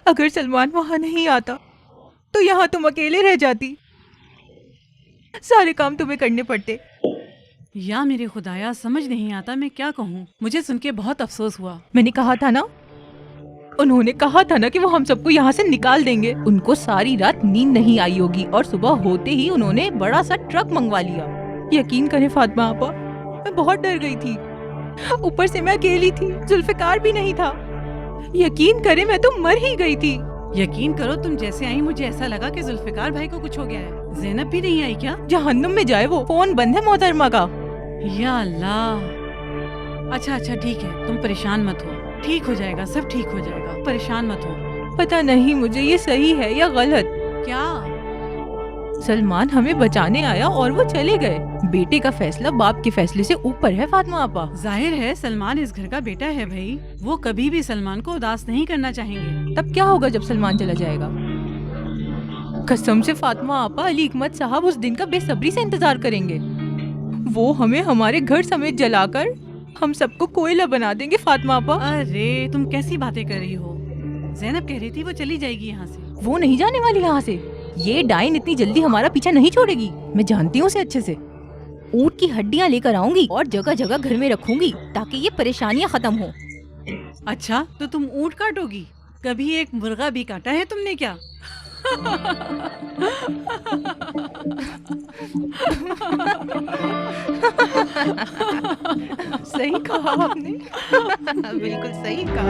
अगर सलमान वहां नहीं आता तो यहाँ तुम अकेले रह जाती, सारे काम तुम्हें करने पड़ते। या मेरे खुदाया, समझ नहीं आता मैं क्या कहूँ। मुझे सुन के बहुत अफसोस हुआ। मैंने कहा था ना, उन्होंने कहा था ना कि वो हम सबको यहाँ से निकाल देंगे। उनको सारी रात नींद नहीं आई होगी और सुबह होते ही उन्होंने बड़ा सा ट्रक मंगवा लिया। यकीन करें फातिमा आपा, मैं बहुत डर गई थी। ऊपर से मैं अकेली थी, जुल्फिकार भी नहीं था। यकीन करें मैं तो मर ही गई थी। यकीन करो, तुम जैसे आई मुझे ऐसा लगा कि जुल्फिकार भाई को कुछ हो गया है। ज़ैनब भी नहीं आई क्या? जहन्नुम में जाए वो, फोन बंद है मोहतरमा का। या अल्लाह। अच्छा अच्छा ठीक है, तुम परेशान मत हो, ठीक हो जाएगा, सब ठीक हो जाएगा, परेशान मत हो। पता नहीं मुझे ये सही है या गलत। क्या? सलमान हमें बचाने आया और वो चले गए। बेटे का फैसला बाप के फैसले से ऊपर है फातिमा आपा। जाहिर है सलमान इस घर का बेटा है भाई, वो कभी भी सलमान को उदास नहीं करना चाहेंगे। तब क्या होगा जब सलमान चला जाएगा? कसम से फातिमा आपा, अली हिकमत साहब उस दिन का बेसब्री से इंतजार करेंगे। वो हमें हमारे घर समेत जलाकर हम सबको कोयला बना देंगे फातिमा आपा। अरे तुम कैसी बातें कर रही हो? ज़ैनब कह रही थी वो चली जाएगी यहाँ से। वो नहीं जाने वाली यहाँ से। ये डाइन इतनी जल्दी हमारा पीछा नहीं छोड़ेगी। मैं जानती हूँ उसे अच्छे से। ऊँट की हड्डियाँ लेकर आऊंगी और जगह जगह घर में रखूंगी ताकि ये परेशानियाँ खत्म हो। अच्छा तो तुम ऊँट काटोगी? कभी एक मुर्गा भी काटा है तुमने क्या? सही कहा आपने। बिल्कुल सही कहा।